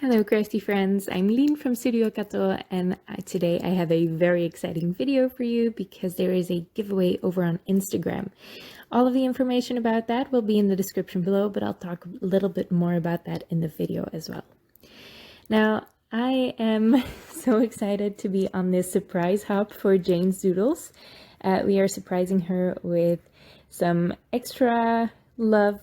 Hello crafty friends, I'm Lien from Studio Kato and today I have a very exciting video for you because there is a giveaway over on Instagram. All of the information about that will be in the description below, but I'll talk a little bit more about that in the video as well. Now, I am so excited to be on this surprise hop for Jane's Doodles. We are surprising her with some extra love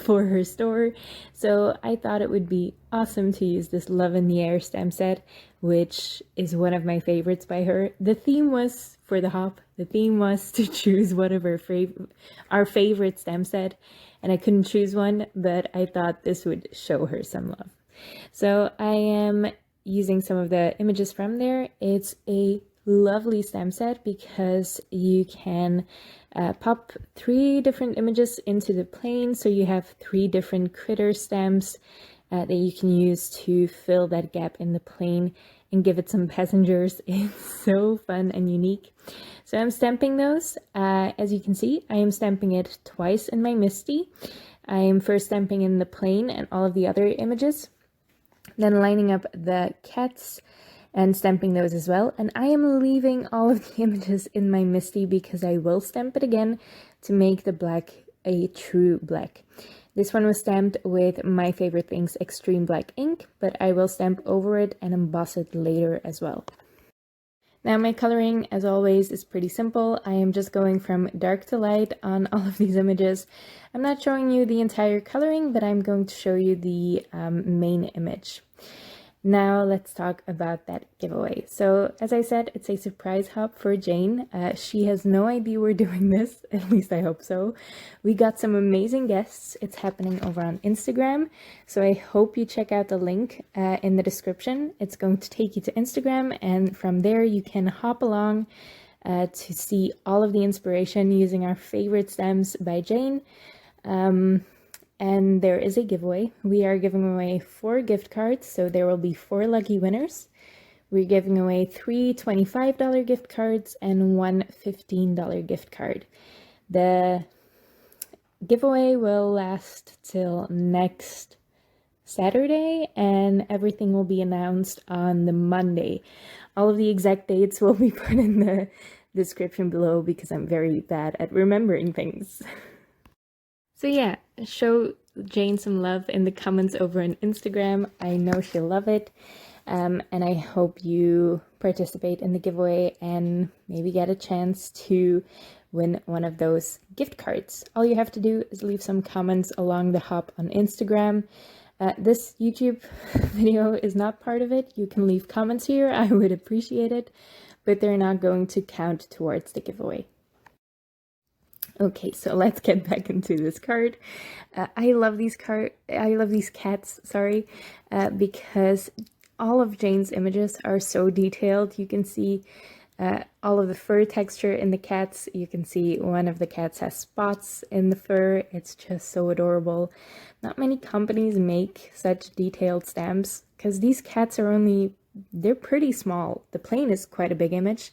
for her store, so I thought it would be awesome to use this Love in the Air stamp set, which is one of my favorites by her. The theme was for the hop, the theme was to choose one of our favorite stamp set, and I couldn't choose one, but I thought this would show her some love. So I am using some of the images from there. It's a lovely stamp set because you can pop 3 different images into the plane, so you have 3 different critter stamps that you can use to fill that gap in the plane and give it some passengers. It's so fun and unique. So I'm stamping those. As you can see, I am stamping it twice in my Misti. I am first stamping in the plane and all of the other images, then lining up the cats and stamping those as well. And I am leaving all of the images in my Misti because I will stamp it again to make the black a true black. This one was stamped with My Favorite Things Extreme Black ink, but I will stamp over it and emboss it later as well. Now my coloring, as always, is pretty simple. I am just going from dark to light on all of these images. I'm not showing you the entire coloring, but I'm going to show you the main image. Now let's talk about that giveaway. So as I said, it's a surprise hop for Jane. She has no idea we're doing this, at least I hope so. We got some amazing guests. It's happening over on Instagram, so I hope you check out the link in the description. It's going to take you to Instagram, and from there you can hop along to see all of the inspiration using our favorite stamps by Jane. And there is a giveaway. We are giving away 4 gift cards, so there will be 4 lucky winners. We're giving away 3 $25 gift cards and 1 $15 gift card. The giveaway will last till next Saturday, and everything will be announced on the Monday. All of the exact dates will be put in the description below because I'm very bad at remembering things. So yeah, show Jane some love in the comments over on Instagram. I know she'll love it. And I hope you participate in the giveaway and maybe get a chance to win one of those gift cards. All you have to do is leave some comments along the hop on Instagram. This YouTube video is not part of it. You can leave comments here. I would appreciate it, but they're not going to count towards the giveaway. Okay, so let's get back into this card. I love these cats, sorry, because all of Jane's images are so detailed. You can see all of the fur texture in the cats. You can see one of the cats has spots in the fur. It's just so adorable. Not many companies make such detailed stamps because these cats are they're pretty small. The plane is quite a big image,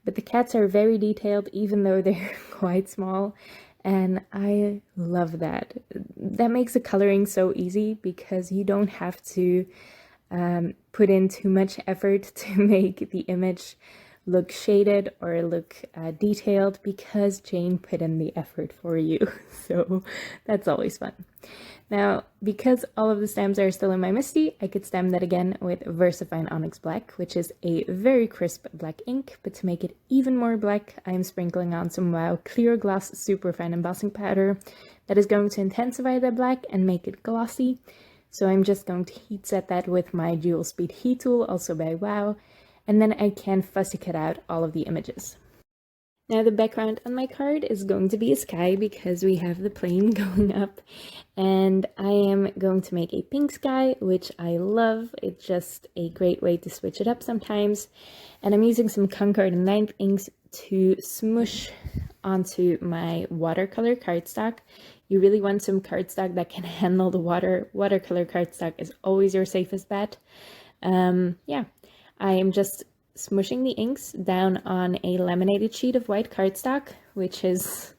but the cats are very detailed even though they're quite small, and I love that. That makes the coloring so easy because you don't have to put in too much effort to make the image look shaded or look detailed because Jane put in the effort for you. So that's always fun. Now, because all of the stamps are still in my Misti, I could stamp that again with Versafine Onyx Black, which is a very crisp black ink, but to make it even more black, I'm sprinkling on some Wow Clear Gloss Superfine embossing powder that is going to intensify the black and make it glossy. So I'm just going to heat set that with my Dual Speed Heat Tool, also by Wow, and then I can fussy cut out all of the images. Now the background on my card is going to be a sky because we have the plane going up, and I am going to make a pink sky, which I love. It's just a great way to switch it up sometimes. And I'm using some Concord and 9th inks to smoosh onto my watercolor cardstock. You really want some cardstock that can handle the water. Watercolor cardstock is always your safest bet. Yeah, I am just smushing the inks down on a laminated sheet of white cardstock, which is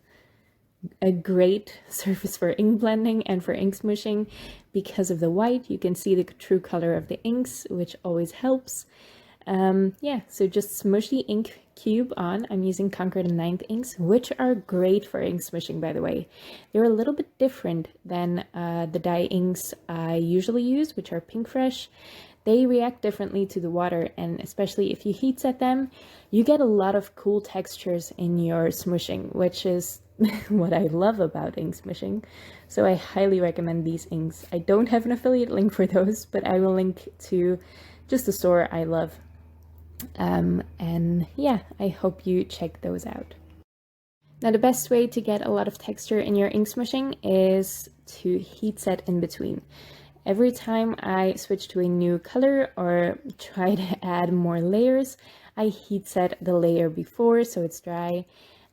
a great surface for ink blending and for ink smushing, because of the white, you can see the true color of the inks, which always helps. Yeah, so just smush the ink cube on. I'm using Conquer the Ninth inks, which are great for ink smushing, by the way. They're a little bit different than the dye inks I usually use, which are Pinkfresh. They react differently to the water, and especially if you heat set them, you get a lot of cool textures in your smushing, which is what I love about ink smushing. So I highly recommend these inks. I don't have an affiliate link for those, but I will link to just the store I love. And yeah, I hope you check those out. Now, the best way to get a lot of texture in your ink smushing is to heat set in between. Every time I switch to a new color or try to add more layers, I heat set the layer before so it's dry.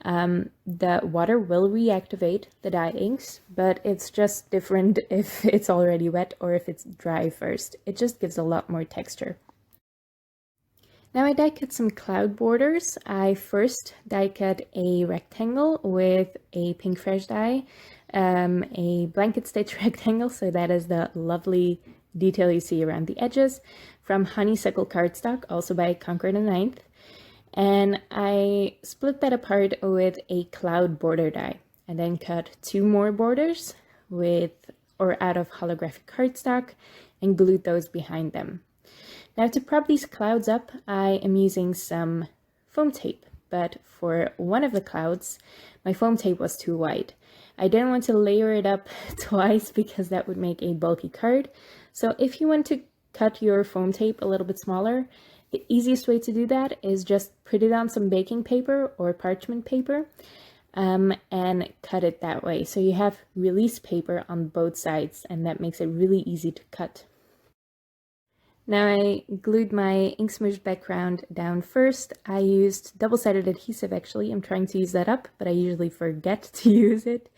The water will reactivate the dye inks, but it's just different if it's already wet or if it's dry first. It just gives a lot more texture. Now I die cut some cloud borders. I first die cut a rectangle with a Pinkfresh dye, a blanket stitch rectangle, so that is the lovely detail you see around the edges, from Honeysuckle cardstock, also by Conquer the Ninth. And I split that apart with a cloud border die, and then cut 2 more borders out of holographic cardstock and glued those behind them. Now, to prop these clouds up, I am using some foam tape, but for one of the clouds, my foam tape was too wide. I didn't want to layer it up twice because that would make a bulky card. So if you want to cut your foam tape a little bit smaller, the easiest way to do that is just put it on some baking paper or parchment paper and cut it that way. So you have release paper on both sides, and that makes it really easy to cut. Now I glued my ink smushed background down first. I used double-sided adhesive actually. I'm trying to use that up, but I usually forget to use it.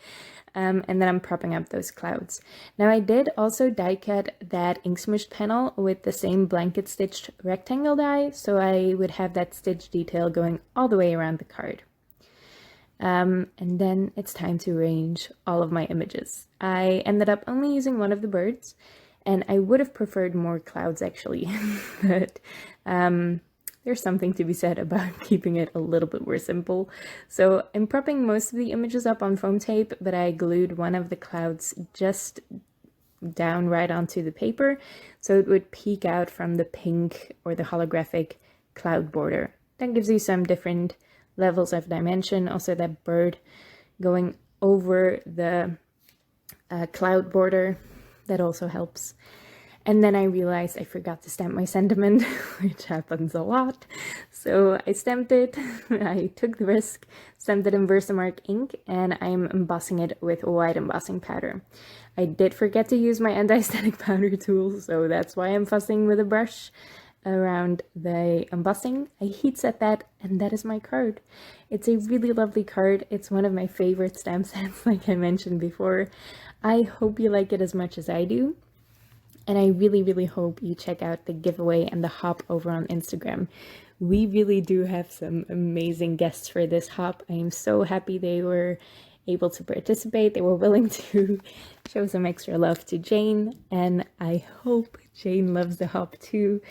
And then I'm propping up those clouds. Now I did also die cut that ink smushed panel with the same blanket stitched rectangle die, so I would have that stitch detail going all the way around the card. And then it's time to arrange all of my images. I ended up only using one of the birds, and I would have preferred more clouds actually, but there's something to be said about keeping it a little bit more simple. So I'm propping most of the images up on foam tape, but I glued one of the clouds just down right onto the paper, so it would peek out from the pink or the holographic cloud border. That gives you some different levels of dimension. Also that bird going over the cloud border, that also helps. And then I realized I forgot to stamp my sentiment, which happens a lot. So I stamped it, I took the risk, stamped it in Versamark ink, and I'm embossing it with white embossing powder. I did forget to use my anti-static powder tool, so that's why I'm fussing with a brush around the embossing. I heat set that, and that is my card. It's a really lovely card. It's one of my favorite stamp sets, like I mentioned before. I hope you like it as much as I do. And I really hope you check out the giveaway and the hop over on Instagram. We really do have some amazing guests for this hop. I am so happy they were able to participate. They were willing to show some extra love to Jane, and I hope Jane loves the hop too.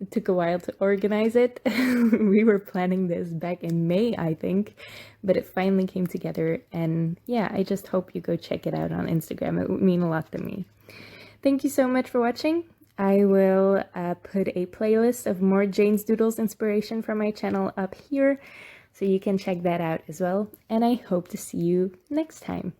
It took a while to organize it. We were planning this back in May, I think, but it finally came together, and yeah, I just hope you go check it out on Instagram. It would mean a lot to me. Thank you so much for watching. I will put a playlist of more Jane's Doodles inspiration from my channel up here, so you can check that out as well, and I hope to see you next time.